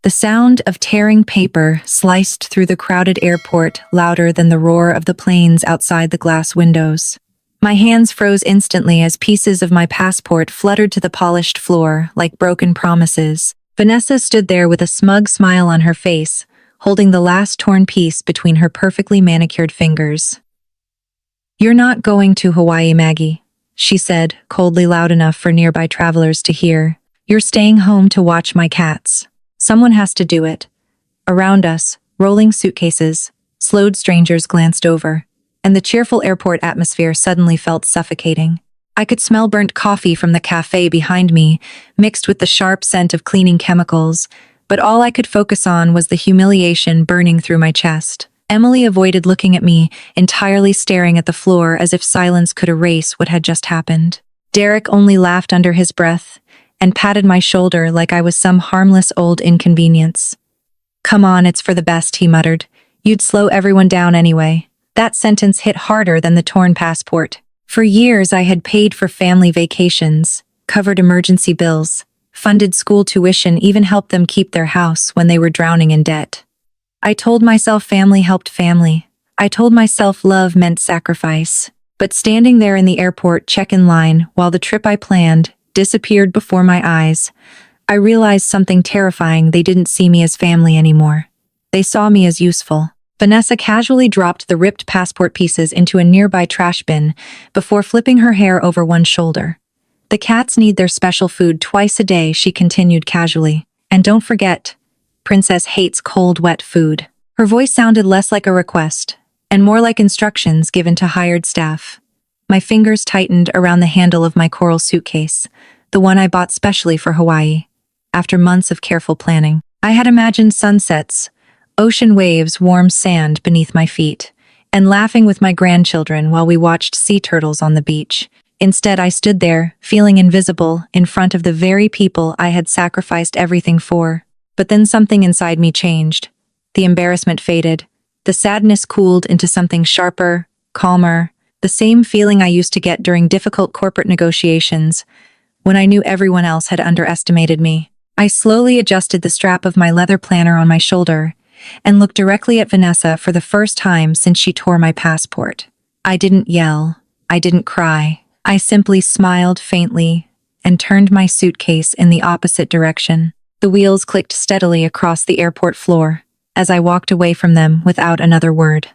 The sound of tearing paper sliced through the crowded airport louder than the roar of the planes outside the glass windows. My hands froze instantly as pieces of my passport fluttered to the polished floor like broken promises. Vanessa stood there with a smug smile on her face, holding the last torn piece between her perfectly manicured fingers. "You're not going to Hawaii, Maggie," she said, coldly loud enough for nearby travelers to hear. "You're staying home to watch my cats. Someone has to do it." Around us, rolling suitcases, slowed strangers glanced over, and the cheerful airport atmosphere suddenly felt suffocating. I could smell burnt coffee from the cafe behind me, mixed with the sharp scent of cleaning chemicals, but all I could focus on was the humiliation burning through my chest. Emily avoided looking at me, entirely staring at the floor as if silence could erase what had just happened. Derek only laughed under his breath and patted my shoulder like I was some harmless old inconvenience. "Come on, it's for the best," he muttered. "You'd slow everyone down anyway." That sentence hit harder than the torn passport. For years, I had paid for family vacations, covered emergency bills, funded school tuition, even helped them keep their house when they were drowning in debt. I told myself family helped family. I told myself love meant sacrifice. But standing there in the airport check-in line while the trip I planned disappeared before my eyes, I realized something terrifying. They didn't see me as family anymore. They saw me as useful. Vanessa casually dropped the ripped passport pieces into a nearby trash bin before flipping her hair over one shoulder. "The cats need their special food twice a day," she continued casually. "And don't forget, Princess hates cold, wet food." Her voice sounded less like a request and more like instructions given to hired staff. My fingers tightened around the handle of my coral suitcase, the one I bought specially for Hawaii. After months of careful planning, I had imagined sunsets, ocean waves, warm sand beneath my feet, and laughing with my grandchildren while we watched sea turtles on the beach. Instead, I stood there, feeling invisible, in front of the very people I had sacrificed everything for. But then something inside me changed. The embarrassment faded. The sadness cooled into something sharper, calmer, the same feeling I used to get during difficult corporate negotiations, when I knew everyone else had underestimated me. I slowly adjusted the strap of my leather planner on my shoulder and looked directly at Vanessa for the first time since she tore my passport. I didn't yell. I didn't cry. I simply smiled faintly and turned my suitcase in the opposite direction. The wheels clicked steadily across the airport floor as I walked away from them without another word.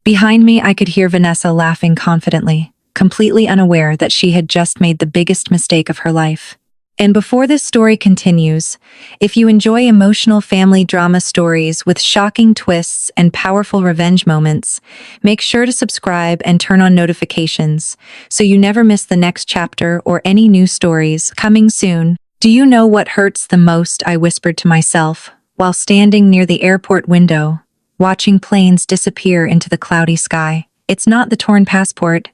Behind me, I could hear Vanessa laughing confidently, completely unaware that she had just made the biggest mistake of her life. And before this story continues, if you enjoy emotional family drama stories with shocking twists and powerful revenge moments, make sure to subscribe and turn on notifications so you never miss the next chapter or any new stories coming soon. "Do you know what hurts the most?" I whispered to myself while standing near the airport window, watching planes disappear into the cloudy sky. "It's not the torn passport.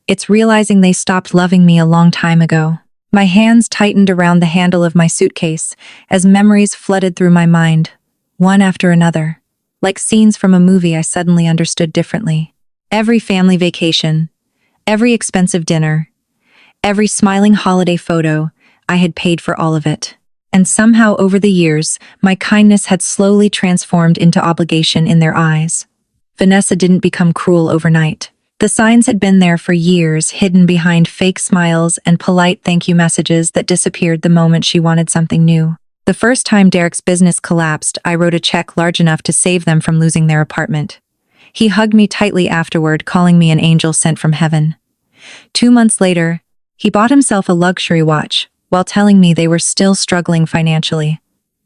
It's realizing they stopped loving me a long time ago." My hands tightened around the handle of my suitcase as memories flooded through my mind, one after another. Like scenes from a movie, I suddenly understood differently. Every family vacation, every expensive dinner, every smiling holiday photo, I had paid for all of it. And somehow over the years, my kindness had slowly transformed into obligation in their eyes. Vanessa didn't become cruel overnight. The signs had been there for years, hidden behind fake smiles and polite thank you messages that disappeared the moment she wanted something new. The first time Derek's business collapsed, I wrote a check large enough to save them from losing their apartment. He hugged me tightly afterward, calling me an angel sent from heaven. 2 months later, he bought himself a luxury watch, while telling me they were still struggling financially.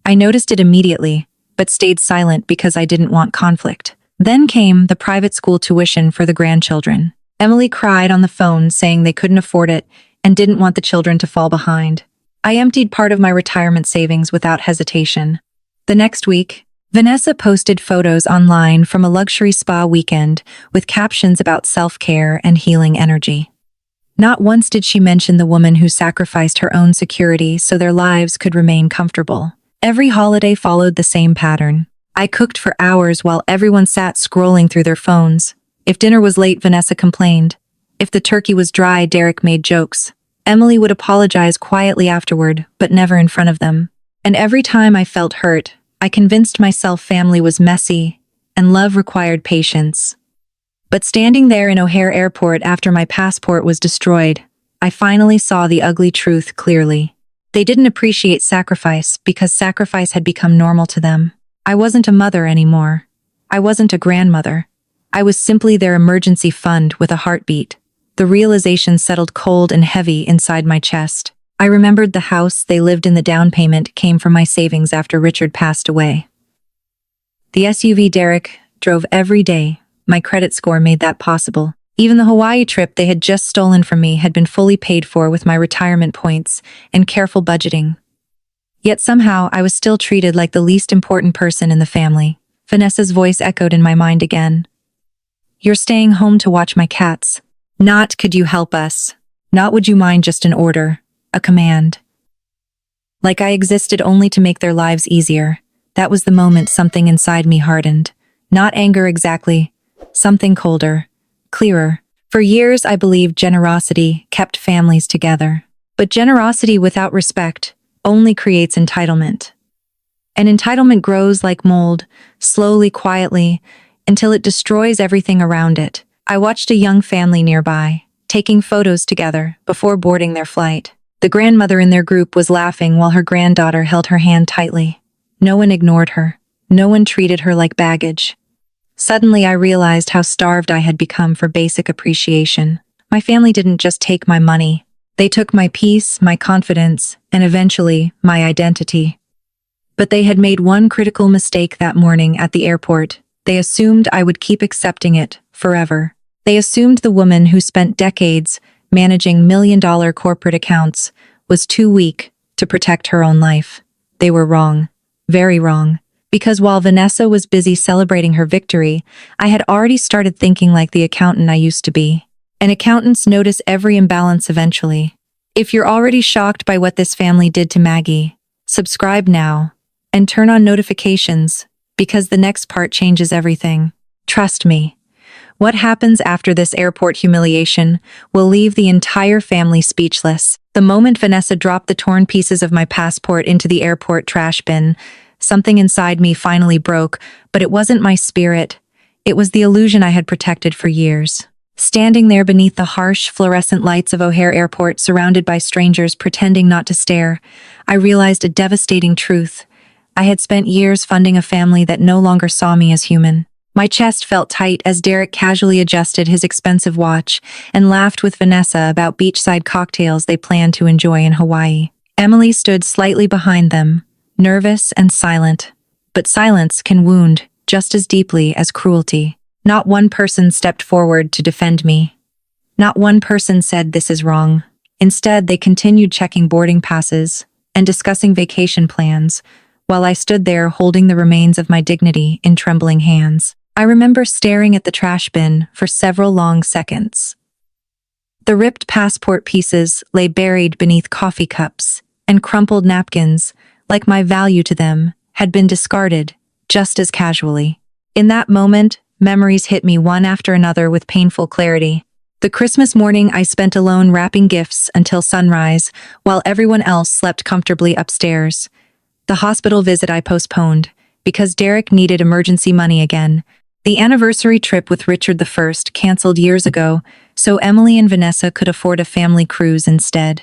I noticed it immediately, but stayed silent because I didn't want conflict. Then came the private school tuition for the grandchildren. Emily cried on the phone saying they couldn't afford it and didn't want the children to fall behind. I emptied part of my retirement savings without hesitation. The next week, Vanessa posted photos online from a luxury spa weekend with captions about self-care and healing energy. Not once did she mention the woman who sacrificed her own security so their lives could remain comfortable. Every holiday followed the same pattern. I cooked for hours while everyone sat scrolling through their phones. If dinner was late, Vanessa complained. If the turkey was dry, Derek made jokes. Emily would apologize quietly afterward, but never in front of them. And every time I felt hurt, I convinced myself family was messy and love required patience. But standing there in O'Hare Airport after my passport was destroyed, I finally saw the ugly truth clearly. They didn't appreciate sacrifice because sacrifice had become normal to them. I wasn't a mother anymore. I wasn't a grandmother. I was simply their emergency fund with a heartbeat. The realization settled cold and heavy inside my chest. I remembered the house they lived in. The down payment came from my savings after Richard passed away. The SUV Derek drove every day. My credit score made that possible. Even the Hawaii trip they had just stolen from me had been fully paid for with my retirement points and careful budgeting. Yet somehow I was still treated like the least important person in the family. Vanessa's voice echoed in my mind again. "You're staying home to watch my cats. Not could you help us. Not would you mind just an order, a command." Like I existed only to make their lives easier. That was the moment something inside me hardened. Not anger exactly, something colder, clearer. For years I believed generosity kept families together. But generosity without respect only creates entitlement. And entitlement grows like mold, slowly, quietly, until it destroys everything around it. I watched a young family nearby, taking photos together before boarding their flight. The grandmother in their group was laughing while her granddaughter held her hand tightly. No one ignored her. No one treated her like baggage. Suddenly I realized how starved I had become for basic appreciation. My family didn't just take my money. They took my peace, my confidence, and eventually, my identity. But they had made one critical mistake that morning at the airport. They assumed I would keep accepting it forever. They assumed the woman who spent decades managing million-dollar corporate accounts was too weak to protect her own life. They were wrong. Very wrong. Because while Vanessa was busy celebrating her victory, I had already started thinking like the accountant I used to be. And accountants notice every imbalance eventually. If you're already shocked by what this family did to Maggie, subscribe now and turn on notifications because the next part changes everything. Trust me. What happens after this airport humiliation will leave the entire family speechless. The moment Vanessa dropped the torn pieces of my passport into the airport trash bin, something inside me finally broke, but it wasn't my spirit. It was the illusion I had protected for years. Standing there beneath the harsh, fluorescent lights of O'Hare Airport, surrounded by strangers pretending not to stare, I realized a devastating truth. I had spent years funding a family that no longer saw me as human. My chest felt tight as Derek casually adjusted his expensive watch and laughed with Vanessa about beachside cocktails they planned to enjoy in Hawaii. Emily stood slightly behind them, nervous and silent. But silence can wound just as deeply as cruelty. Not one person stepped forward to defend me. Not one person said this is wrong. Instead, they continued checking boarding passes and discussing vacation plans, while I stood there holding the remains of my dignity in trembling hands. I remember staring at the trash bin for several long seconds. The ripped passport pieces lay buried beneath coffee cups, and crumpled napkins, like my value to them, had been discarded just as casually. In that moment, memories hit me one after another with painful clarity. The Christmas morning I spent alone wrapping gifts until sunrise, while everyone else slept comfortably upstairs. The hospital visit I postponed, because Derek needed emergency money again. The anniversary trip with Richard I canceled years ago, so Emily and Vanessa could afford a family cruise instead.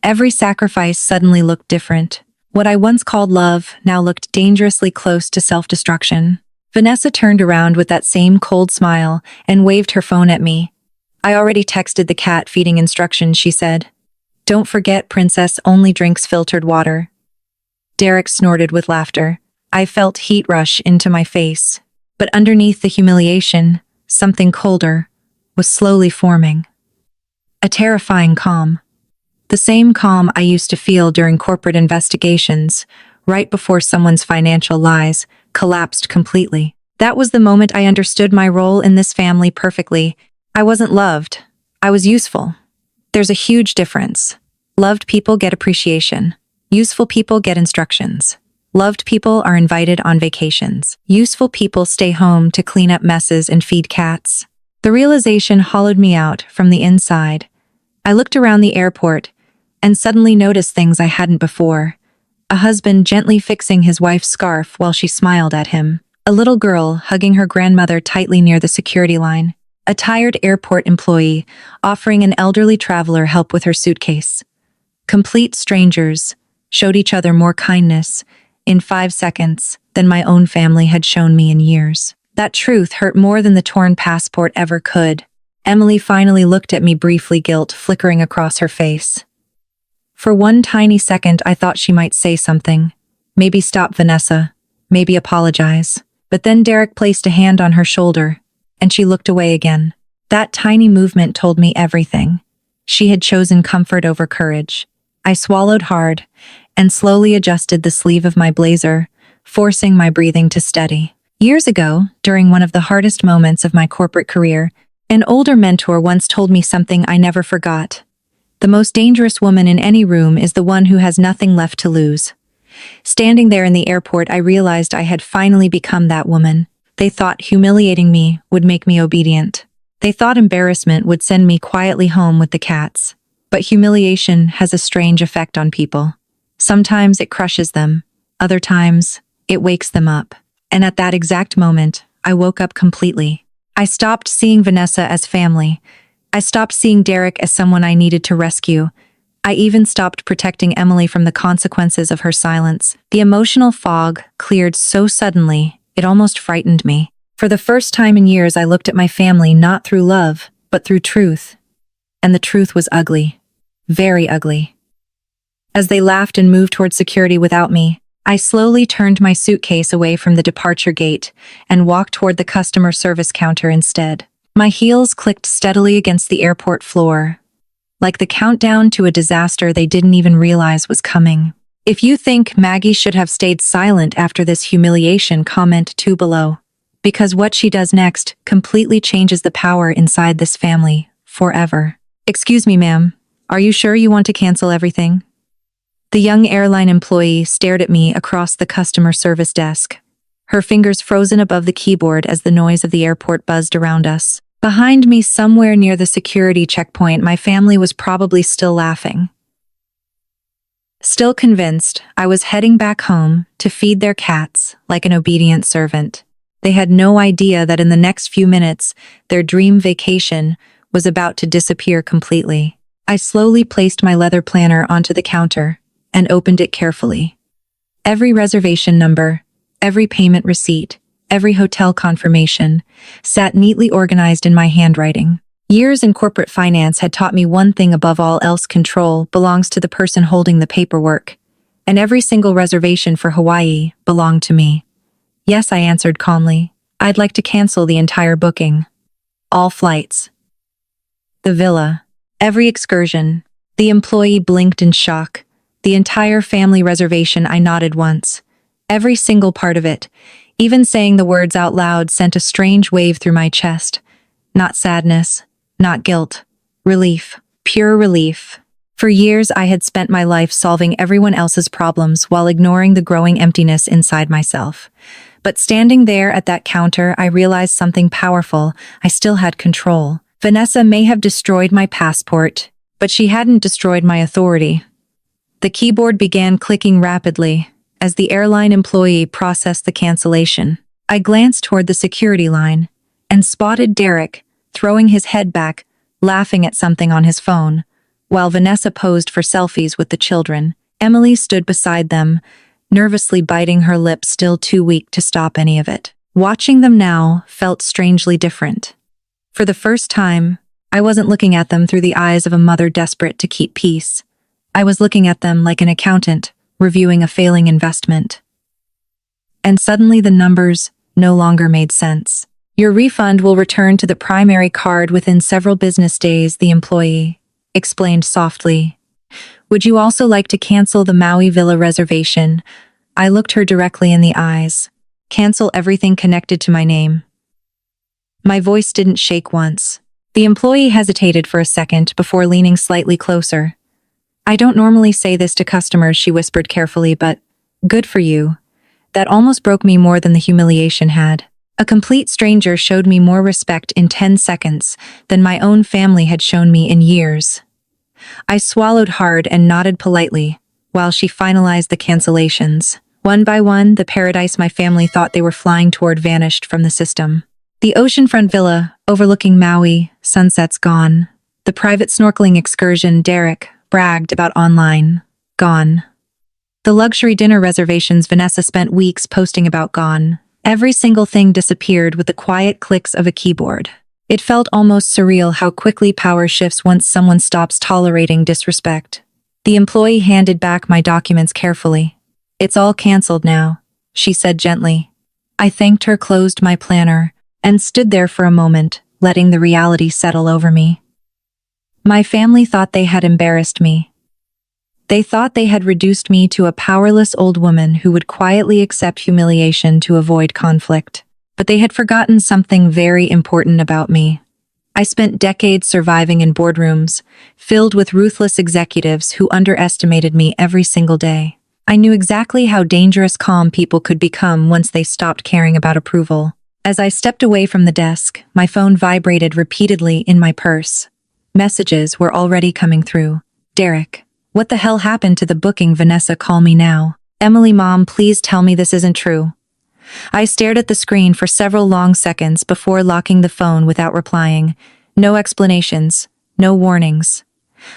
Every sacrifice suddenly looked different. What I once called love now looked dangerously close to self-destruction. Vanessa turned around with that same cold smile and waved her phone at me. "I already texted the cat feeding instructions," she said. "Don't forget, Princess only drinks filtered water." Derek snorted with laughter. I felt heat rush into my face. But underneath the humiliation, something colder was slowly forming. A terrifying calm. The same calm I used to feel during corporate investigations, right before someone's financial lies collapsed completely. That was the moment I understood my role in this family perfectly. I wasn't loved. I was useful. There's a huge difference. Loved people get appreciation. Useful people get instructions. Loved people are invited on vacations. Useful people stay home to clean up messes and feed cats. The realization hollowed me out from the inside. I looked around the airport and suddenly noticed things I hadn't before. A husband gently fixing his wife's scarf while she smiled at him. A little girl hugging her grandmother tightly near the security line. A tired airport employee offering an elderly traveler help with her suitcase. Complete strangers showed each other more kindness in 5 seconds than my own family had shown me in years. That truth hurt more than the torn passport ever could. Emily finally looked at me briefly, guilt flickering across her face. For one tiny second, I thought she might say something. Maybe stop Vanessa. Maybe apologize. But then Derek placed a hand on her shoulder, and she looked away again. That tiny movement told me everything. She had chosen comfort over courage. I swallowed hard and slowly adjusted the sleeve of my blazer, forcing my breathing to steady. Years ago, during one of the hardest moments of my corporate career, an older mentor once told me something I never forgot. The most dangerous woman in any room is the one who has nothing left to lose. Standing there in the airport, I realized I had finally become that woman. They thought humiliating me would make me obedient. They thought embarrassment would send me quietly home with the cats. But humiliation has a strange effect on people. Sometimes it crushes them. Other times, it wakes them up. And at that exact moment, I woke up completely. I stopped seeing Vanessa as family. I stopped seeing Derek as someone I needed to rescue. I even stopped protecting Emily from the consequences of her silence. The emotional fog cleared so suddenly, it almost frightened me. For the first time in years, I looked at my family not through love, but through truth. And the truth was ugly. Very ugly. As they laughed and moved toward security without me, I slowly turned my suitcase away from the departure gate and walked toward the customer service counter instead. My heels clicked steadily against the airport floor, like the countdown to a disaster they didn't even realize was coming. If you think Maggie should have stayed silent after this humiliation, comment 2 below. Because what she does next completely changes the power inside this family, forever. Excuse me, ma'am. Are you sure you want to cancel everything? The young airline employee stared at me across the customer service desk, her fingers frozen above the keyboard as the noise of the airport buzzed around us. Behind me, somewhere near the security checkpoint, my family was probably still laughing. Still convinced, I was heading back home to feed their cats like an obedient servant. They had no idea that in the next few minutes, their dream vacation was about to disappear completely. I slowly placed my leather planner onto the counter and opened it carefully. Every reservation number, every payment receipt, every hotel confirmation sat neatly organized in my handwriting. Years in corporate finance had taught me one thing above all else: control belongs to the person holding the paperwork. And every single reservation for Hawaii belonged to me. Yes, I answered calmly. I'd like to cancel the entire booking. All flights. The villa. Every excursion. The employee blinked in shock. The entire family reservation, I nodded once. Every single part of it. Even saying the words out loud sent a strange wave through my chest. Not sadness, not guilt. Relief. Pure relief. For years, I had spent my life solving everyone else's problems while ignoring the growing emptiness inside myself. But standing there at that counter, I realized something powerful. I still had control. Vanessa may have destroyed my passport, but she hadn't destroyed my authority. The keyboard began clicking rapidly as the airline employee processed the cancellation. I glanced toward the security line and spotted Derek throwing his head back, laughing at something on his phone, while Vanessa posed for selfies with the children. Emily stood beside them, nervously biting her lip, still too weak to stop any of it. Watching them now felt strangely different. For the first time, I wasn't looking at them through the eyes of a mother desperate to keep peace. I was looking at them like an accountant reviewing a failing investment. And suddenly the numbers no longer made sense. Your refund will return to the primary card within several business days, the employee explained softly. Would you also like to cancel the Maui Villa reservation? I looked her directly in the eyes. Cancel everything connected to my name. My voice didn't shake once. The employee hesitated for a second before leaning slightly closer. I don't normally say this to customers, she whispered carefully, but good for you. That almost broke me more than the humiliation had. A complete stranger showed me more respect in 10 seconds than my own family had shown me in years. I swallowed hard and nodded politely, while she finalized the cancellations. One by one, the paradise my family thought they were flying toward vanished from the system. The oceanfront villa, overlooking Maui, sunsets gone. The private snorkeling excursion Derek bragged about online, gone. The luxury dinner reservations Vanessa spent weeks posting about gone. Every single thing disappeared with the quiet clicks of a keyboard. It felt almost surreal how quickly power shifts once someone stops tolerating disrespect. The employee handed back my documents carefully. "It's all canceled now," she said gently. I thanked her, closed my planner, and stood there for a moment, letting the reality settle over me. My family thought they had embarrassed me. They thought they had reduced me to a powerless old woman who would quietly accept humiliation to avoid conflict. But they had forgotten something very important about me. I spent decades surviving in boardrooms, filled with ruthless executives who underestimated me every single day. I knew exactly how dangerous calm people could become once they stopped caring about approval. As I stepped away from the desk, my phone vibrated repeatedly in my purse. Messages were already coming through. "Derek, what the hell happened to the booking? Vanessa, call me now. Emily, Mom, please tell me this isn't true." I stared at the screen for several long seconds before locking the phone without replying. No explanations, no warnings.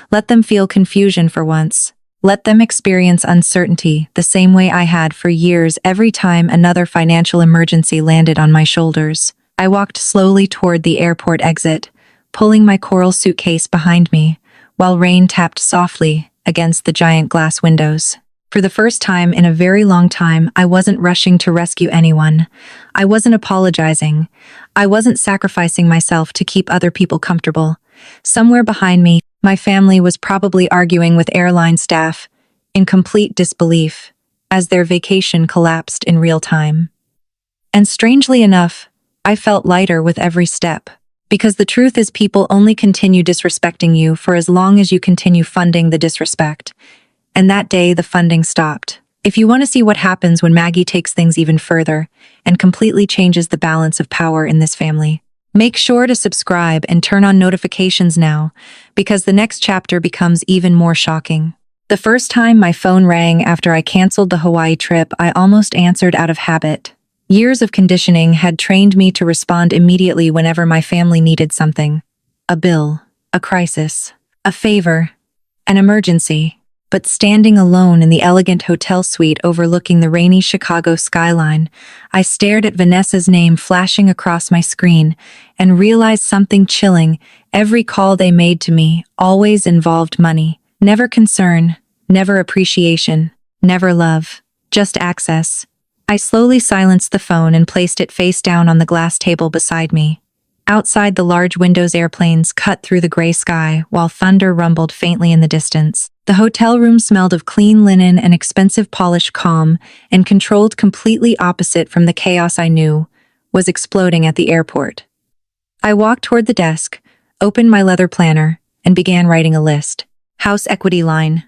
Let them feel confusion for once. Let them experience uncertainty the same way I had for years every time another financial emergency landed on my shoulders. I walked slowly toward the airport exit, pulling my coral suitcase behind me, while rain tapped softly against the giant glass windows. For the first time in a very long time, I wasn't rushing to rescue anyone. I wasn't apologizing. I wasn't sacrificing myself to keep other people comfortable. Somewhere behind me, my family was probably arguing with airline staff in complete disbelief as their vacation collapsed in real time. And strangely enough, I felt lighter with every step. Because the truth is, people only continue disrespecting you for as long as you continue funding the disrespect. And that day, the funding stopped. If you want to see what happens when Maggie takes things even further and completely changes the balance of power in this family, make sure to subscribe and turn on notifications now, because the next chapter becomes even more shocking. The first time my phone rang after I canceled the Hawaii trip, I almost answered out of habit. Years of conditioning had trained me to respond immediately whenever my family needed something. A bill, a crisis, a favor, an emergency. But standing alone in the elegant hotel suite overlooking the rainy Chicago skyline, I stared at Vanessa's name flashing across my screen and realized something chilling. Every call they made to me always involved money. Never concern, never appreciation, never love, just access. I slowly silenced the phone and placed it face down on the glass table beside me. Outside, the large windows airplanes cut through the gray sky while thunder rumbled faintly in the distance. The hotel room smelled of clean linen and expensive polish, calm and controlled, completely opposite from the chaos I knew was exploding at the airport. I walked toward the desk, opened my leather planner, and began writing a list. House equity line,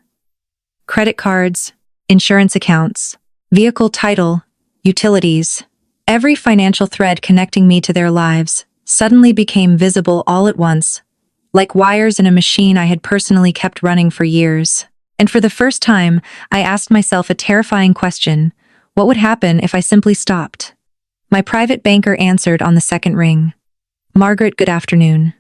credit cards, insurance accounts, vehicle title, utilities. Every financial thread connecting me to their lives suddenly became visible all at once, like wires in a machine I had personally kept running for years. And for the first time, I asked myself a terrifying question: what would happen if I simply stopped? My private banker answered on the second ring. "Margaret, good afternoon."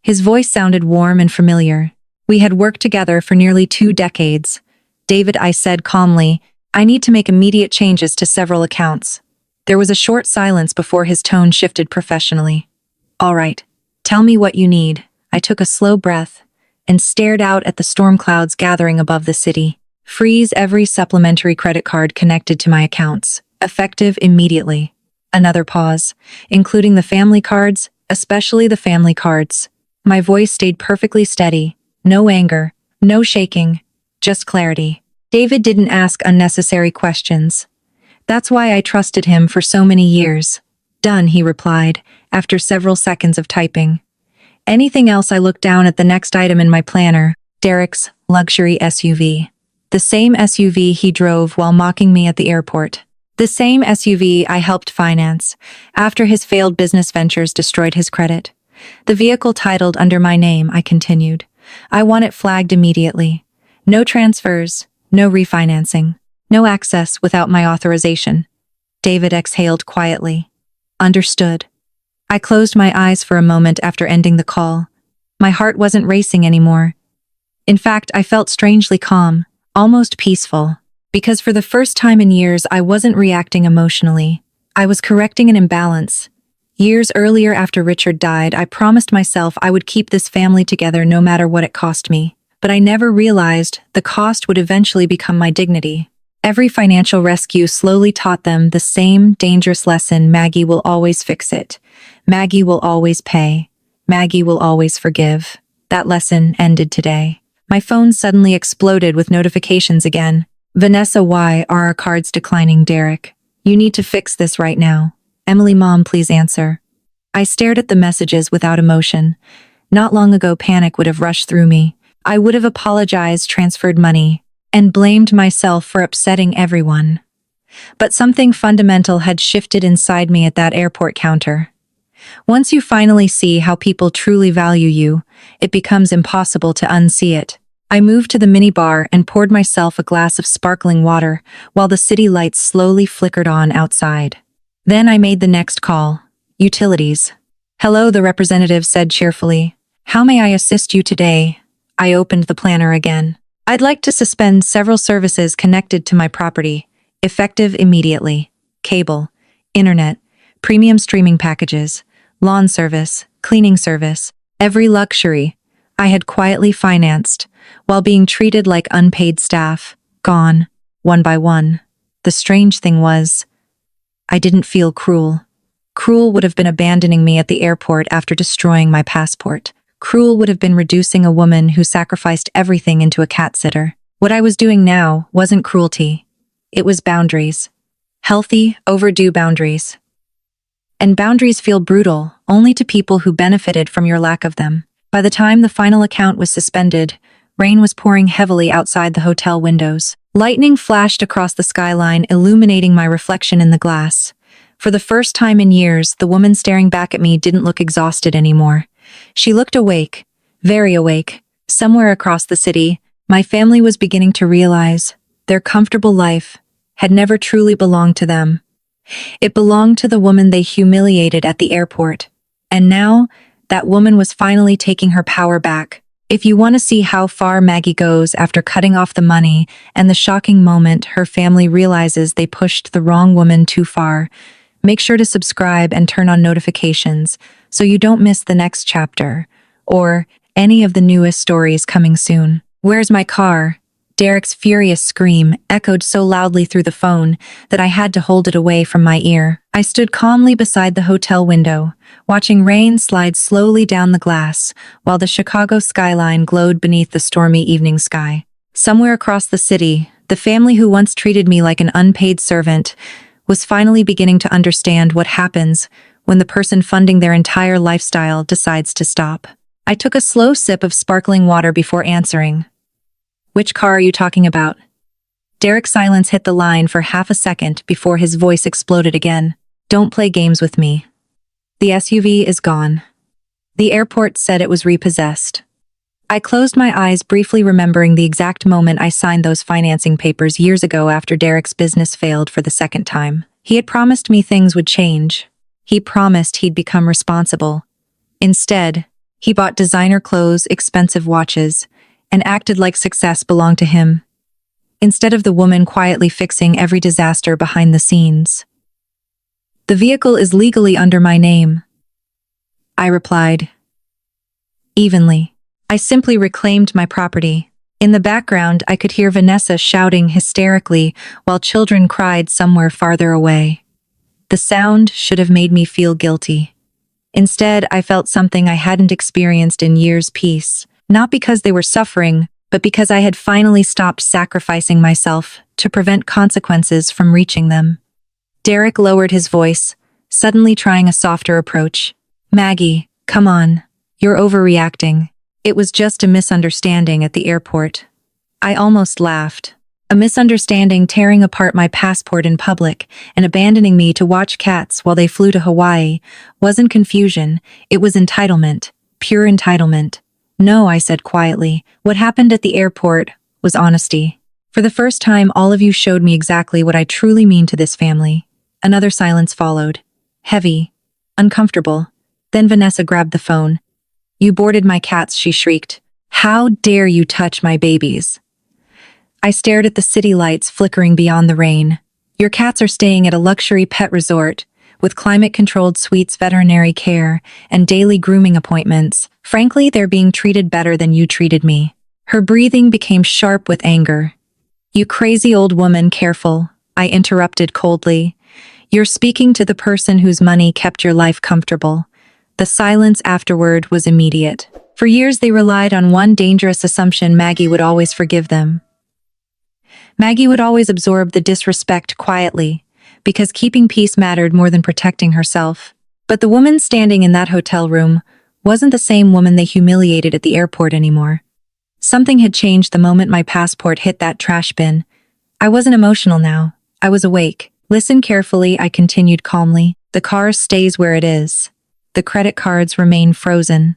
His voice sounded warm and familiar. We had worked together for nearly 2 decades. "David," I said calmly, "I need to make immediate changes to several accounts." There was a short silence before his tone shifted professionally. "All right, tell me what you need." I took a slow breath and stared out at the storm clouds gathering above the city. "Freeze every supplementary credit card connected to my accounts, effective immediately." Another pause, "including the family cards, especially the family cards." My voice stayed perfectly steady. No anger, no shaking, just clarity. David didn't ask unnecessary questions. That's why I trusted him for so many years. "Done," he replied, after several seconds of typing. Anything else? I looked down at the next item in my planner, Derek's luxury SUV. The same SUV he drove while mocking me at the airport. The same SUV I helped finance after his failed business ventures destroyed his credit. The vehicle titled under my name, I continued. "I want it flagged immediately. No transfers, No refinancing. No access without my authorization. David exhaled quietly. Understood. I closed my eyes for a moment after ending the call. My heart wasn't racing anymore. In fact, I felt strangely calm, almost peaceful, because for the first time in years I wasn't reacting emotionally. I was correcting an imbalance. Years earlier after Richard died, I promised myself I would keep this family together no matter what it cost me. But I never realized the cost would eventually become my dignity. Every financial rescue slowly taught them the same dangerous lesson: Maggie will always fix it. Maggie will always pay. Maggie will always forgive. That lesson ended today. My phone suddenly exploded with notifications again. Vanessa, why are our cards declining, Derek? You need to fix this right now. Emily, Mom, please answer. I stared at the messages without emotion. Not long ago, panic would have rushed through me. I would have apologized, transferred money, and blamed myself for upsetting everyone. But something fundamental had shifted inside me at that airport counter. Once you finally see how people truly value you, it becomes impossible to unsee it. I moved to the minibar and poured myself a glass of sparkling water while the city lights slowly flickered on outside. Then I made the next call. Utilities. Hello, the representative said cheerfully. How may I assist you today? I opened the planner again. I'd like to suspend several services connected to my property, effective immediately. Cable, internet, premium streaming packages, lawn service, cleaning service, every luxury I had quietly financed, while being treated like unpaid staff, gone, one by one. The strange thing was, I didn't feel cruel. Cruel would have been abandoning me at the airport after destroying my passport. Cruel would have been reducing a woman who sacrificed everything into a cat sitter. What I was doing now wasn't cruelty. It was boundaries. Healthy, overdue boundaries. And boundaries feel brutal only to people who benefited from your lack of them. By the time the final account was suspended, rain was pouring heavily outside the hotel windows. Lightning flashed across the skyline, illuminating my reflection in the glass. For the first time in years, the woman staring back at me didn't look exhausted anymore. She looked awake, very awake. Somewhere across the city, my family was beginning to realize their comfortable life had never truly belonged to them. It belonged to the woman they humiliated at the airport. And now, that woman was finally taking her power back. If you want to see how far Maggie goes after cutting off the money and the shocking moment her family realizes they pushed the wrong woman too far, make sure to subscribe and turn on notifications so you don't miss the next chapter or any of the newest stories coming soon. Where's my car? Derek's furious scream echoed so loudly through the phone that I had to hold it away from my ear. I stood calmly beside the hotel window, watching rain slide slowly down the glass while the Chicago skyline glowed beneath the stormy evening sky. Somewhere across the city, the family who once treated me like an unpaid servant was finally beginning to understand what happens when the person funding their entire lifestyle decides to stop. I took a slow sip of sparkling water before answering. Which car are you talking about? Derek's silence hit the line for half a second before his voice exploded again. Don't play games with me. The SUV is gone. The airport said it was repossessed. I closed my eyes, briefly remembering the exact moment I signed those financing papers years ago after Derek's business failed for the second time. He had promised me things would change. He promised he'd become responsible. Instead, he bought designer clothes, expensive watches, and acted like success belonged to him, instead of the woman quietly fixing every disaster behind the scenes. The vehicle is legally under my name, I replied. Evenly. I simply reclaimed my property. In the background, I could hear Vanessa shouting hysterically while children cried somewhere farther away. The sound should have made me feel guilty. Instead, I felt something I hadn't experienced in years: peace. Not because they were suffering, but because I had finally stopped sacrificing myself to prevent consequences from reaching them. Derek lowered his voice, suddenly trying a softer approach. Maggie, come on. You're overreacting. It was just a misunderstanding at the airport. I almost laughed. A misunderstanding tearing apart my passport in public and abandoning me to watch cats while they flew to Hawaii wasn't confusion, it was entitlement, pure entitlement. No, I said quietly. What happened at the airport was honesty. For the first time, all of you showed me exactly what I truly mean to this family. Another silence followed. Heavy. Uncomfortable. Then Vanessa grabbed the phone. You boarded my cats, she shrieked. How dare you touch my babies? I stared at the city lights flickering beyond the rain. Your cats are staying at a luxury pet resort, with climate-controlled suites, veterinary care, and daily grooming appointments. Frankly, they're being treated better than you treated me. Her breathing became sharp with anger. You crazy old woman, careful, I interrupted coldly. You're speaking to the person whose money kept your life comfortable. The silence afterward was immediate. For years they relied on one dangerous assumption: Maggie would always forgive them. Maggie would always absorb the disrespect quietly, because keeping peace mattered more than protecting herself. But the woman standing in that hotel room wasn't the same woman they humiliated at the airport anymore. Something had changed the moment my passport hit that trash bin. I wasn't emotional now. I was awake. Listen carefully, I continued calmly. The car stays where it is. The credit cards remain frozen.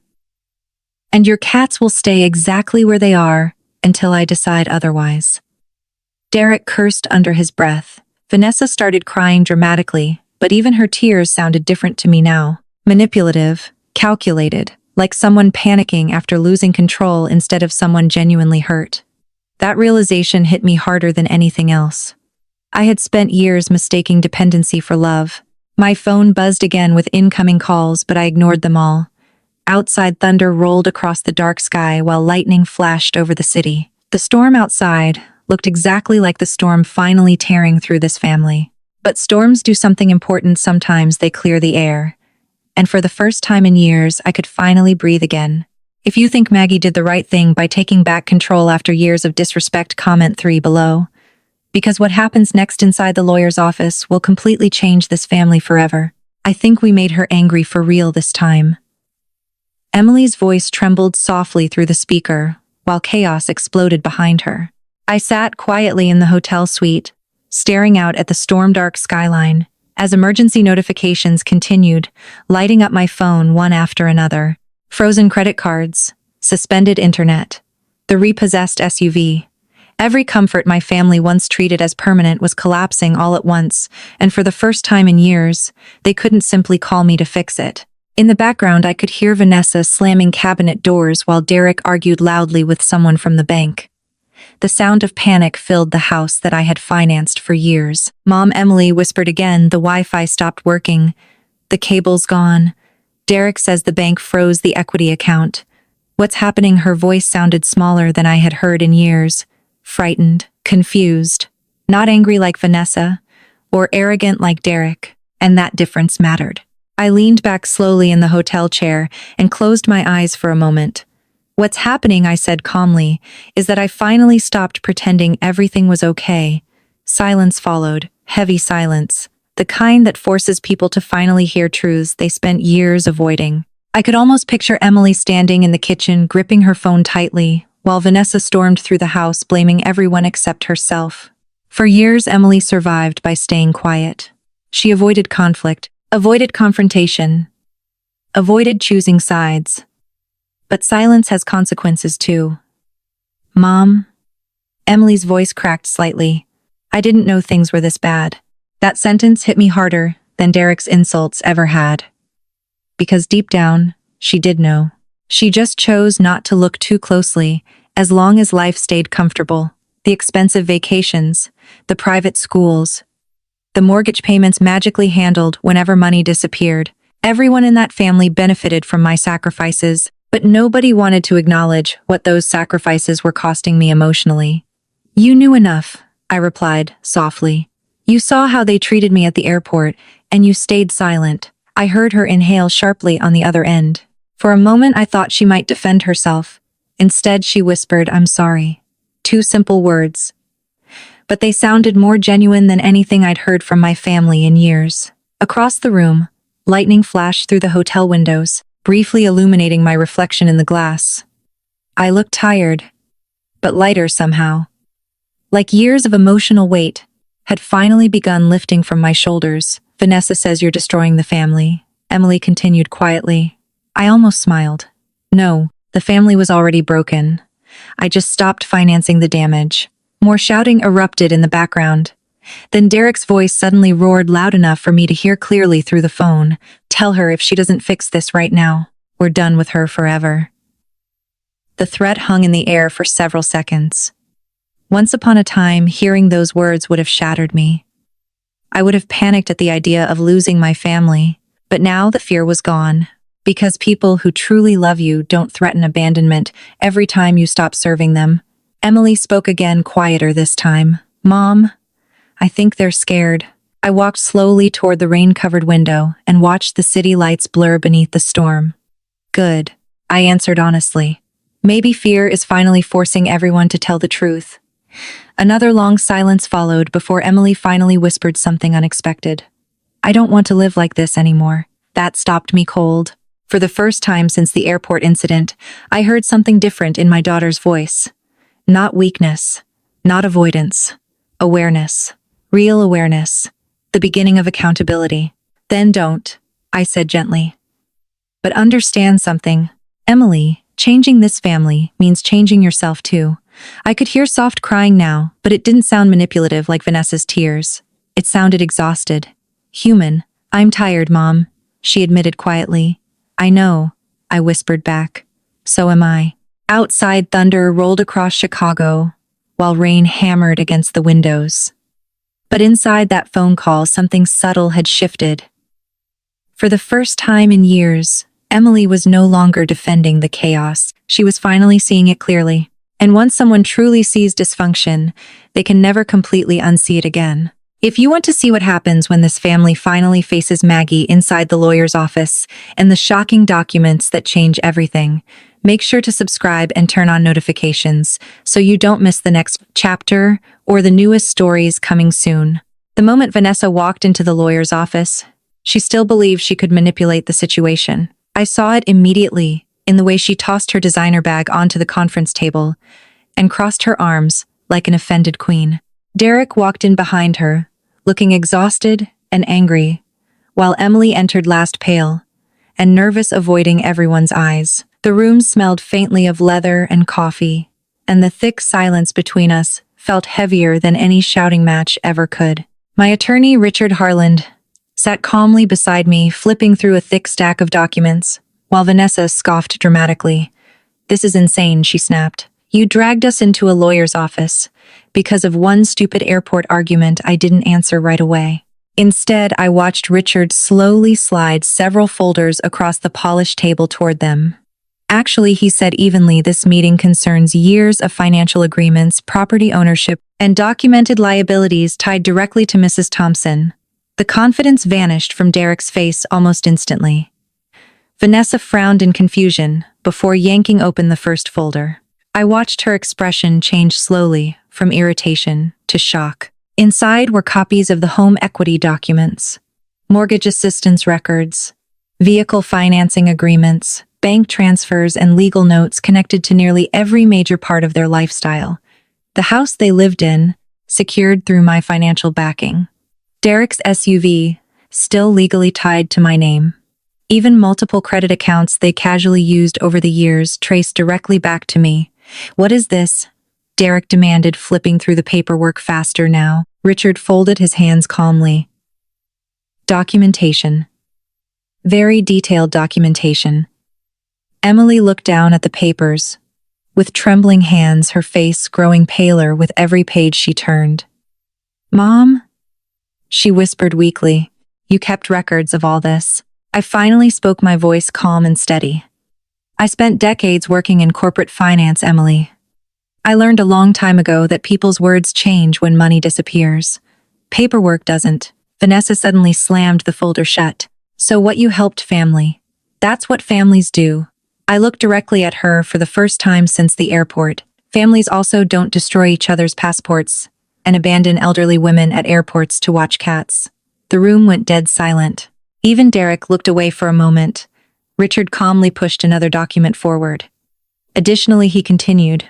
And your cats will stay exactly where they are until I decide otherwise. Derek cursed under his breath. Vanessa started crying dramatically, but even her tears sounded different to me now. Manipulative, calculated, like someone panicking after losing control instead of someone genuinely hurt. That realization hit me harder than anything else. I had spent years mistaking dependency for love. My phone buzzed again with incoming calls, but I ignored them all. Outside, thunder rolled across the dark sky while lightning flashed over the city. The storm outside looked exactly like the storm finally tearing through this family. But storms do something important sometimes. They clear the air. And for the first time in years, I could finally breathe again. If you think Maggie did the right thing by taking back control after years of disrespect, comment 3 below. Because what happens next inside the lawyer's office will completely change this family forever. I think we made her angry for real this time. Emily's voice trembled softly through the speaker, while chaos exploded behind her. I sat quietly in the hotel suite, staring out at the storm-dark skyline, as emergency notifications continued, lighting up my phone one after another. Frozen credit cards, suspended internet, the repossessed SUV. Every comfort my family once treated as permanent was collapsing all at once, and for the first time in years, they couldn't simply call me to fix it. In the background, I could hear Vanessa slamming cabinet doors while Derek argued loudly with someone from the bank. The sound of panic filled the house that I had financed for years. Mom, Emily whispered again, the Wi-Fi stopped working. The cable's gone. Derek says the bank froze the equity account. What's happening? Her voice sounded smaller than I had heard in years. Frightened, confused, not angry like Vanessa, or arrogant like Derek, and that difference mattered. I leaned back slowly in the hotel chair and closed my eyes for a moment. What's happening, I said calmly, is that I finally stopped pretending everything was okay. Silence followed, heavy silence, the kind that forces people to finally hear truths they spent years avoiding. I could almost picture Emily standing in the kitchen, gripping her phone tightly, while Vanessa stormed through the house, blaming everyone except herself. For years, Emily survived by staying quiet. She avoided conflict, avoided confrontation, avoided choosing sides. But silence has consequences too. Mom? Emily's voice cracked slightly. I didn't know things were this bad. That sentence hit me harder than Derek's insults ever had. Because deep down, she did know. She just chose not to look too closely, as long as life stayed comfortable. The expensive vacations, the private schools, the mortgage payments magically handled whenever money disappeared. Everyone in that family benefited from my sacrifices, but nobody wanted to acknowledge what those sacrifices were costing me emotionally. You knew enough, I replied, softly. You saw how they treated me at the airport, and you stayed silent. I heard her inhale sharply on the other end. For a moment I thought she might defend herself. Instead, she whispered, I'm sorry. 2 simple words. But they sounded more genuine than anything I'd heard from my family in years. Across the room, lightning flashed through the hotel windows, briefly illuminating my reflection in the glass. I looked tired, but lighter somehow. Like years of emotional weight had finally begun lifting from my shoulders. Vanessa says you're destroying the family, Emily continued quietly. I almost smiled. No, the family was already broken. I just stopped financing the damage. More shouting erupted in the background. Then Derek's voice suddenly roared loud enough for me to hear clearly through the phone. "Tell her if she doesn't fix this right now, we're done with her forever." The threat hung in the air for several seconds. Once upon a time, hearing those words would have shattered me. I would have panicked at the idea of losing my family, but now the fear was gone. Because people who truly love you don't threaten abandonment every time you stop serving them. Emily spoke again, quieter this time. "Mom, I think they're scared." I walked slowly toward the rain-covered window and watched the city lights blur beneath the storm. "Good," I answered honestly. Maybe fear is finally forcing everyone to tell the truth. Another long silence followed before Emily finally whispered something unexpected. "I don't want to live like this anymore." That stopped me cold. For the first time since the airport incident, I heard something different in my daughter's voice. Not weakness, not avoidance. Awareness. Real awareness. The beginning of accountability. "Then don't," I said gently. "But understand something. Emily, changing this family means changing yourself too." I could hear soft crying now, but it didn't sound manipulative like Vanessa's tears. It sounded exhausted. Human. "I'm tired, Mom," she admitted quietly. "I know," I whispered back. "So am I." Outside, thunder rolled across Chicago, while rain hammered against the windows. But inside that phone call, something subtle had shifted. For the first time in years, Emily was no longer defending the chaos. She was finally seeing it clearly. And once someone truly sees dysfunction, they can never completely unsee it again. If you want to see what happens when this family finally faces Maggie inside the lawyer's office and the shocking documents that change everything, make sure to subscribe and turn on notifications so you don't miss the next chapter or the newest stories coming soon. The moment Vanessa walked into the lawyer's office, she still believed she could manipulate the situation. I saw it immediately in the way she tossed her designer bag onto the conference table and crossed her arms like an offended queen. Derek walked in behind her, looking exhausted and angry, while Emily entered last pale and nervous, avoiding everyone's eyes. The room smelled faintly of leather and coffee, and the thick silence between us felt heavier than any shouting match ever could. My attorney, Richard Harland, sat calmly beside me, flipping through a thick stack of documents, while Vanessa scoffed dramatically. "This is insane," she snapped. "You dragged us into a lawyer's office because of one stupid airport argument I didn't answer right away." Instead, I watched Richard slowly slide several folders across the polished table toward them. "Actually," he said evenly, "this meeting concerns years of financial agreements, property ownership, and documented liabilities tied directly to Mrs. Thompson." The confidence vanished from Derek's face almost instantly. Vanessa frowned in confusion before yanking open the first folder. I watched her expression change slowly from irritation to shock. Inside were copies of the home equity documents, mortgage assistance records, vehicle financing agreements, bank transfers, and legal notes connected to nearly every major part of their lifestyle. The house they lived in, secured through my financial backing. Derek's SUV, still legally tied to my name. Even multiple credit accounts they casually used over the years traced directly back to me. "What is this?" Derek demanded, flipping through the paperwork faster now. Richard folded his hands calmly. "Documentation. Very detailed documentation." Emily looked down at the papers, with trembling hands, her face growing paler with every page she turned. "Mom?" she whispered weakly. "You kept records of all this." I finally spoke, my voice calm and steady. "I spent decades working in corporate finance, Emily. I learned a long time ago that people's words change when money disappears. Paperwork doesn't." Vanessa suddenly slammed the folder shut. "So what, you helped family? That's what families do." I looked directly at her for the first time since the airport. Families also don't destroy each other's passports and abandon elderly women at airports to watch cats. The room went dead silent. Even Derek looked away for a moment. Richard calmly pushed another document forward. Additionally, he continued,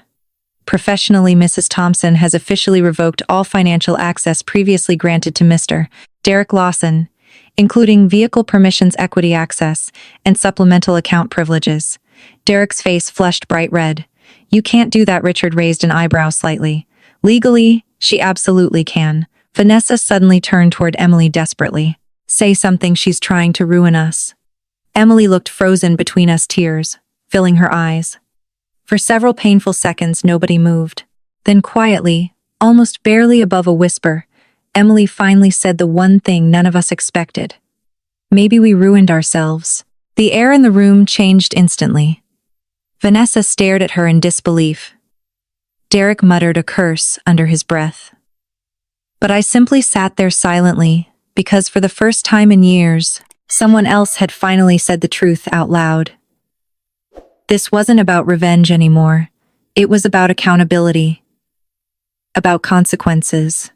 "Professionally, Mrs. Thompson has officially revoked all financial access previously granted to Mr. Derek Lawson, including vehicle permissions, equity access, and supplemental account privileges." Derek's face flushed bright red. "You can't do that." Richard raised an eyebrow slightly. Legally, she absolutely can. Vanessa suddenly turned toward Emily desperately. Say something, she's trying to ruin us. Emily looked frozen between us, tears filling her eyes. For several painful seconds, nobody moved. Then quietly, almost barely above a whisper, Emily finally said the one thing none of us expected. Maybe we ruined ourselves. The air in the room changed instantly. Vanessa stared at her in disbelief. Derek muttered a curse under his breath. But I simply sat there silently, because for the first time in years, someone else had finally said the truth out loud. This wasn't about revenge anymore. It was about accountability. About consequences.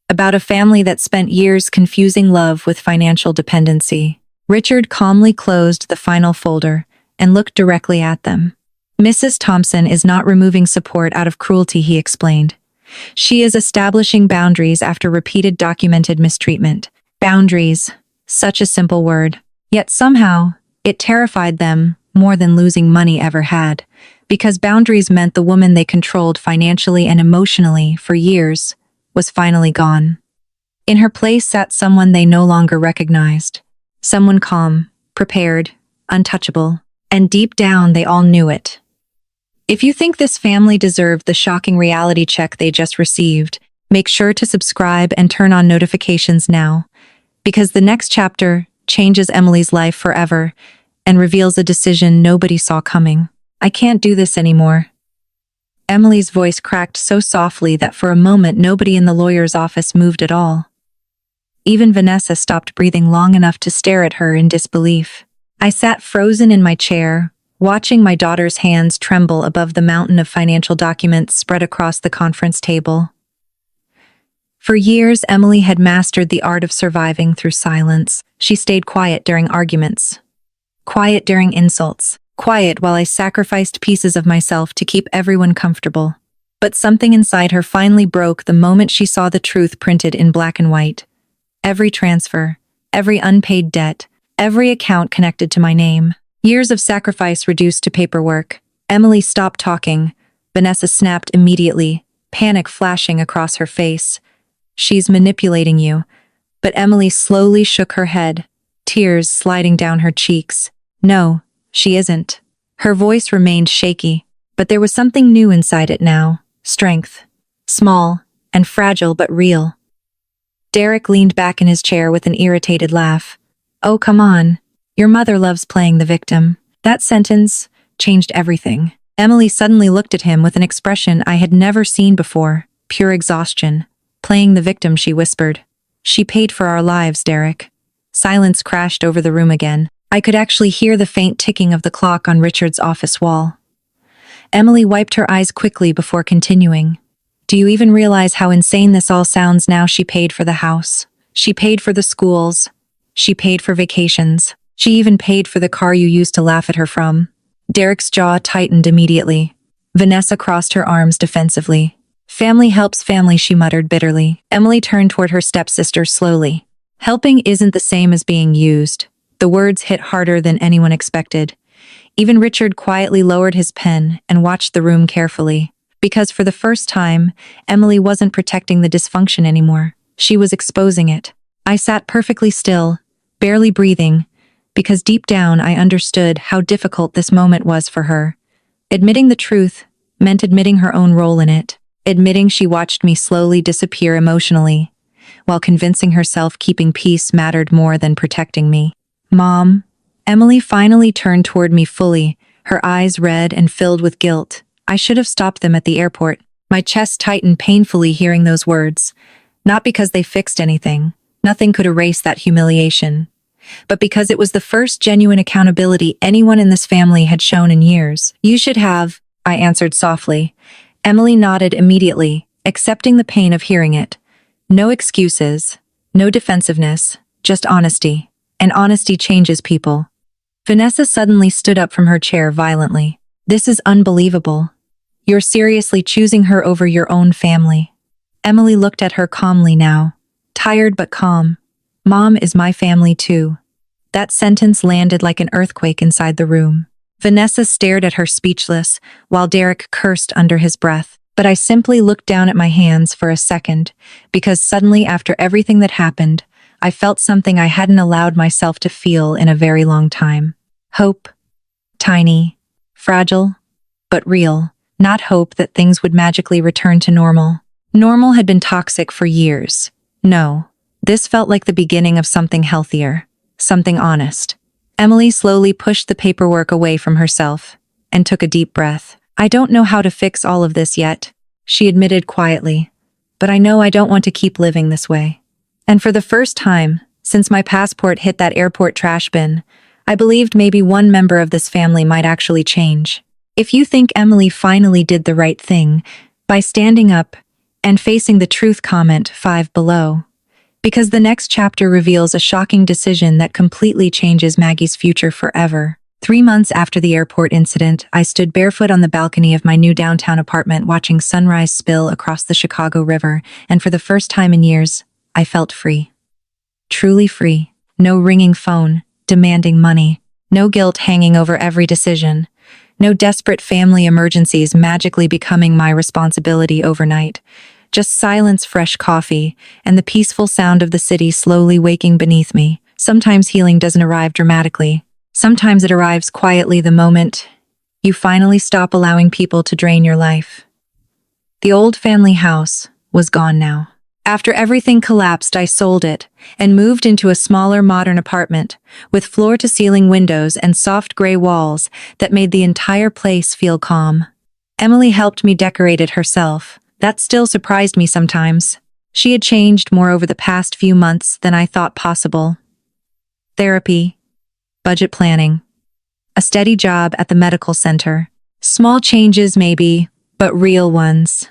About a family that spent years confusing love with financial dependency. Richard calmly closed the final folder and looked directly at them. Mrs. Thompson is not removing support out of cruelty, he explained. She is establishing boundaries after repeated documented mistreatment. Boundaries. Such a simple word. Yet somehow, it terrified them more than losing money ever had, because boundaries meant the woman they controlled financially and emotionally for years was finally gone. In her place sat someone they no longer recognized. Someone calm, prepared, untouchable, and deep down they all knew it. If you think this family deserved the shocking reality check they just received, make sure to subscribe and turn on notifications now, because the next chapter changes Emily's life forever and reveals a decision nobody saw coming. I can't do this anymore. Emily's voice cracked so softly that for a moment nobody in the lawyer's office moved at all. Even Vanessa stopped breathing long enough to stare at her in disbelief. I sat frozen in my chair, watching my daughter's hands tremble above the mountain of financial documents spread across the conference table. For years, Emily had mastered the art of surviving through silence. She stayed quiet during arguments. Quiet during insults. Quiet while I sacrificed pieces of myself to keep everyone comfortable. But something inside her finally broke the moment she saw the truth printed in black and white. Every transfer, every unpaid debt, every account connected to my name. Years of sacrifice reduced to paperwork. Emily stopped talking. Vanessa snapped immediately, panic flashing across her face. She's manipulating you. But Emily slowly shook her head, tears sliding down her cheeks. No, she isn't. Her voice remained shaky, but there was something new inside it now. Strength. Small and fragile but real. Derek leaned back in his chair with an irritated laugh. Oh, come on. Your mother loves playing the victim. That sentence changed everything. Emily suddenly looked at him with an expression I had never seen before. Pure exhaustion. Playing the victim, she whispered. She paid for our lives, Derek. Silence crashed over the room again. I could actually hear the faint ticking of the clock on Richard's office wall. Emily wiped her eyes quickly before continuing. Do you even realize how insane this all sounds now? She paid for the house. She paid for the schools. She paid for vacations. She even paid for the car you used to laugh at her from. Derek's jaw tightened immediately. Vanessa crossed her arms defensively. Family helps family, she muttered bitterly. Emily turned toward her stepsister slowly. Helping isn't the same as being used. The words hit harder than anyone expected. Even Richard quietly lowered his pen and watched the room carefully. Because for the first time, Emily wasn't protecting the dysfunction anymore. She was exposing it. I sat perfectly still, barely breathing, because deep down I understood how difficult this moment was for her. Admitting the truth meant admitting her own role in it. Admitting she watched me slowly disappear emotionally, while convincing herself keeping peace mattered more than protecting me. Mom. Emily finally turned toward me fully, her eyes red and filled with guilt. I should have stopped them at the airport. My chest tightened painfully hearing those words. Not because they fixed anything. Nothing could erase that humiliation. But because it was the first genuine accountability anyone in this family had shown in years. You should have, I answered softly. Emily nodded immediately, accepting the pain of hearing it. No excuses, no defensiveness, just honesty. And honesty changes people. Vanessa suddenly stood up from her chair violently. This is unbelievable. You're seriously choosing her over your own family. Emily looked at her calmly now, tired but calm. Mom is my family too. That sentence landed like an earthquake inside the room. Vanessa stared at her speechless, while Derek cursed under his breath. But I simply looked down at my hands for a second, because suddenly after everything that happened, I felt something I hadn't allowed myself to feel in a very long time. Hope. Tiny. Fragile. But real. Not hope that things would magically return to normal. Normal had been toxic for years. No. This felt like the beginning of something healthier. Something honest. Emily slowly pushed the paperwork away from herself and took a deep breath. I don't know how to fix all of this yet, she admitted quietly, but I know I don't want to keep living this way. And for the first time, since my passport hit that airport trash bin, I believed maybe one member of this family might actually change. If you think Emily finally did the right thing by standing up and facing the truth, comment 5 below. Because the next chapter reveals a shocking decision that completely changes Maggie's future forever. 3 months after the airport incident, I stood barefoot on the balcony of my new downtown apartment watching sunrise spill across the Chicago River, and for the first time in years, I felt free. Truly free. No ringing phone, demanding money. No guilt hanging over every decision. No desperate family emergencies magically becoming my responsibility overnight. Just silence, fresh coffee, and the peaceful sound of the city slowly waking beneath me. Sometimes healing doesn't arrive dramatically. Sometimes it arrives quietly the moment you finally stop allowing people to drain your life. The old family house was gone now. After everything collapsed, I sold it and moved into a smaller modern apartment with floor-to-ceiling windows and soft gray walls that made the entire place feel calm. Emily helped me decorate it herself. That still surprised me sometimes. She had changed more over the past few months than I thought possible. Therapy. Budget planning. A steady job at the medical center. Small changes maybe, but real ones.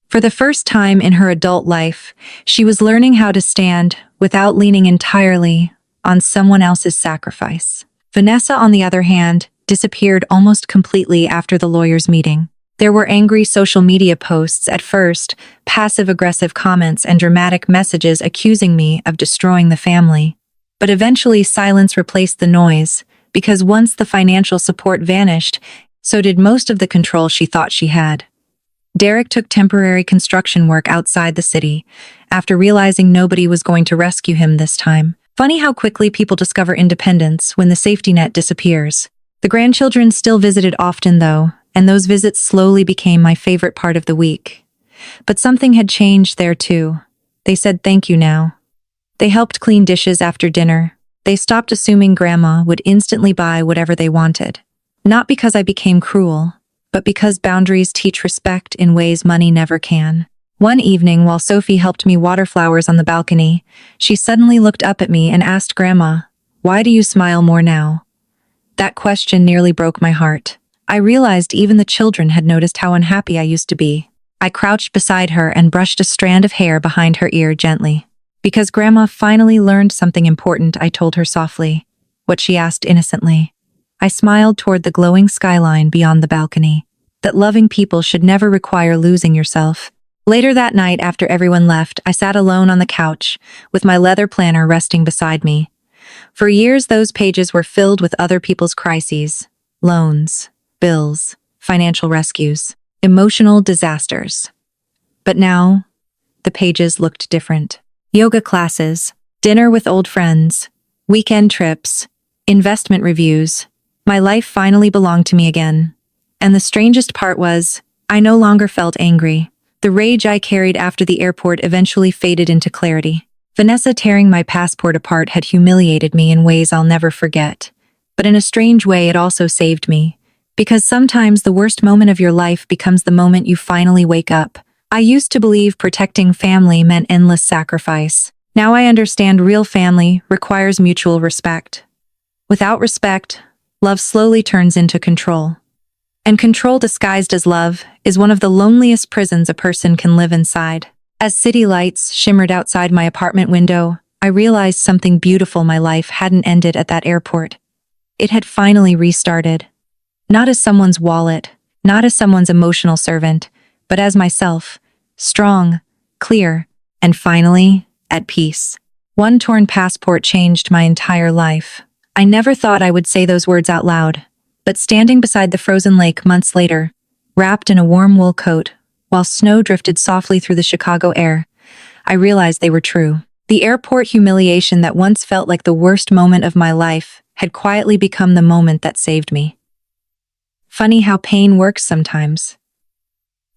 For the first time in her adult life, she was learning how to stand without leaning entirely on someone else's sacrifice. Vanessa, on the other hand, disappeared almost completely after the lawyers' meeting. There were angry social media posts at first, passive-aggressive comments and dramatic messages accusing me of destroying the family. But eventually silence replaced the noise, because once the financial support vanished, so did most of the control she thought she had. Derek took temporary construction work outside the city, after realizing nobody was going to rescue him this time. Funny how quickly people discover independence when the safety net disappears. The grandchildren still visited often though, and those visits slowly became my favorite part of the week. But something had changed there too. They said thank you now. They helped clean dishes after dinner. They stopped assuming Grandma would instantly buy whatever they wanted. Not because I became cruel, but because boundaries teach respect in ways money never can. One evening, while Sophie helped me water flowers on the balcony, she suddenly looked up at me and asked Grandma, "Why do you smile more now?" That question nearly broke my heart. I realized even the children had noticed how unhappy I used to be. I crouched beside her and brushed a strand of hair behind her ear gently. Because Grandma finally learned something important, I told her softly, what she asked innocently. I smiled toward the glowing skyline beyond the balcony. That loving people should never require losing yourself. Later that night, after everyone left, I sat alone on the couch, with my leather planner resting beside me. For years, those pages were filled with other people's crises, loans, bills, financial rescues, emotional disasters. But now, the pages looked different. Yoga classes, dinner with old friends, weekend trips, investment reviews. My life finally belonged to me again. And the strangest part was, I no longer felt angry. The rage I carried after the airport eventually faded into clarity. Vanessa tearing my passport apart had humiliated me in ways I'll never forget. But in a strange way, it also saved me. Because sometimes the worst moment of your life becomes the moment you finally wake up. I used to believe protecting family meant endless sacrifice. Now I understand real family requires mutual respect. Without respect, love slowly turns into control. And control disguised as love is one of the loneliest prisons a person can live inside. As city lights shimmered outside my apartment window, I realized something beautiful. My life hadn't ended at that airport. It had finally restarted. Not as someone's wallet, not as someone's emotional servant, but as myself, strong, clear, and finally, at peace. One torn passport changed my entire life. I never thought I would say those words out loud, but standing beside the frozen lake months later, wrapped in a warm wool coat, while snow drifted softly through the Chicago air. I realized they were true. The airport humiliation that once felt like the worst moment of my life had quietly become the moment that saved me. Funny how pain works sometimes.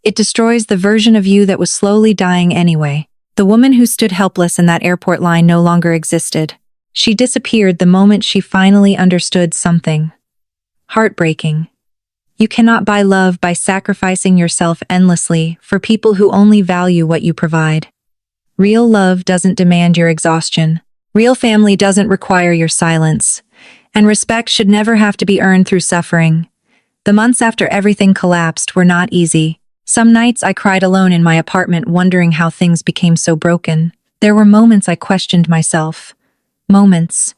It destroys the version of you that was slowly dying anyway. The woman who stood helpless in that airport line no longer existed. She disappeared the moment she finally understood something. Heartbreaking. You cannot buy love by sacrificing yourself endlessly for people who only value what you provide. Real love doesn't demand your exhaustion. Real family doesn't require your silence. And respect should never have to be earned through suffering. The months after everything collapsed were not easy. Some nights I cried alone in my apartment wondering how things became so broken. There were moments I questioned myself. Moments.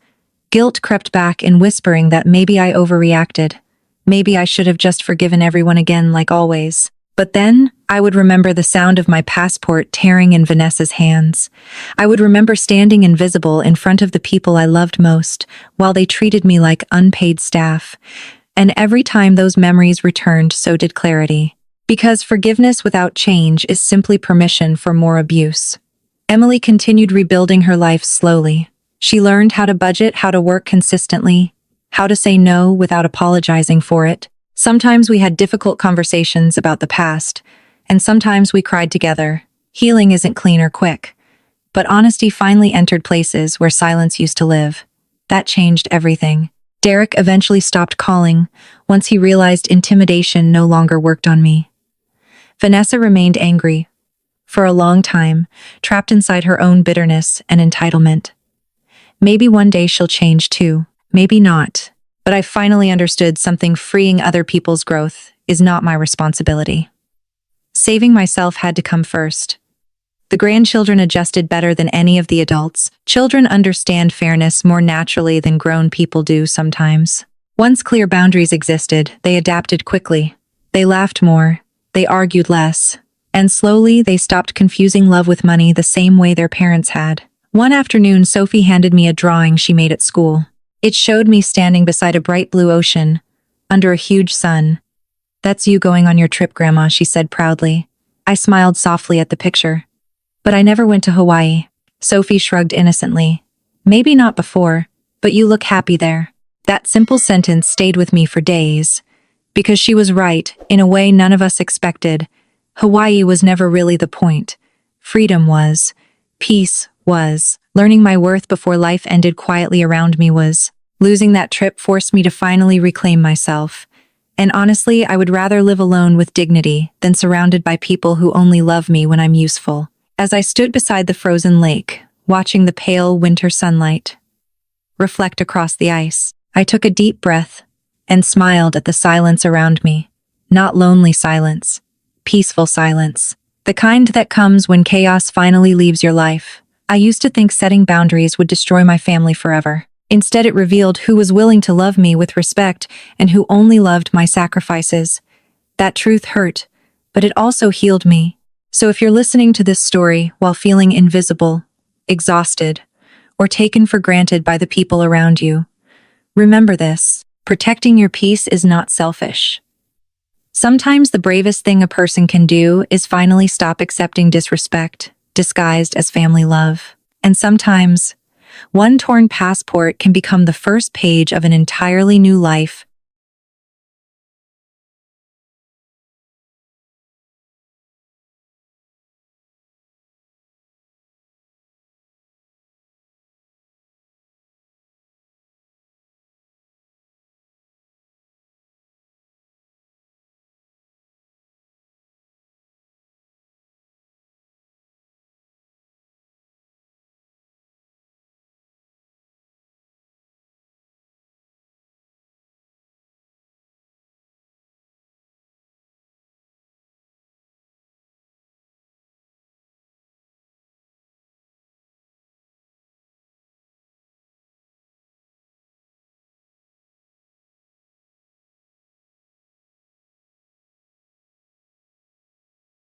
Guilt crept back in whispering that maybe I overreacted. Maybe I should have just forgiven everyone again like always. But then, I would remember the sound of my passport tearing in Vanessa's hands. I would remember standing invisible in front of the people I loved most, while they treated me like unpaid staff. And every time those memories returned, so did clarity. Because forgiveness without change is simply permission for more abuse. Emily continued rebuilding her life slowly. She learned how to budget, how to work consistently, how to say no without apologizing for it. Sometimes we had difficult conversations about the past, and sometimes we cried together. Healing isn't clean or quick, but honesty finally entered places where silence used to live. That changed everything. Derek eventually stopped calling once he realized intimidation no longer worked on me. Vanessa remained angry for a long time, trapped inside her own bitterness and entitlement. Maybe one day she'll change too, maybe not. But I finally understood something: freeing other people's growth is not my responsibility. Saving myself had to come first. The grandchildren adjusted better than any of the adults. Children understand fairness more naturally than grown people do sometimes. Once clear boundaries existed, they adapted quickly. They laughed more, they argued less, and slowly they stopped confusing love with money the same way their parents had. One afternoon, Sophie handed me a drawing she made at school. It showed me standing beside a bright blue ocean, under a huge sun. "That's you going on your trip, Grandma," she said proudly. I smiled softly at the picture. "But I never went to Hawaii." Sophie shrugged innocently. "Maybe not before, but you look happy there." That simple sentence stayed with me for days. Because she was right, in a way none of us expected. Hawaii was never really the point. Freedom was. Peace was. Learning my worth before life ended quietly around me was. Losing that trip forced me to finally reclaim myself. And honestly, I would rather live alone with dignity than surrounded by people who only love me when I'm useful. As I stood beside the frozen lake, watching the pale winter sunlight reflect across the ice, I took a deep breath and smiled at the silence around me. Not lonely silence, peaceful silence. The kind that comes when chaos finally leaves your life. I used to think setting boundaries would destroy my family forever. Instead, it revealed who was willing to love me with respect and who only loved my sacrifices. That truth hurt, but it also healed me. So if you're listening to this story while feeling invisible, exhausted, or taken for granted by the people around you, remember this: protecting your peace is not selfish. Sometimes the bravest thing a person can do is finally stop accepting disrespect, disguised as family love. And sometimes, one torn passport can become the first page of an entirely new life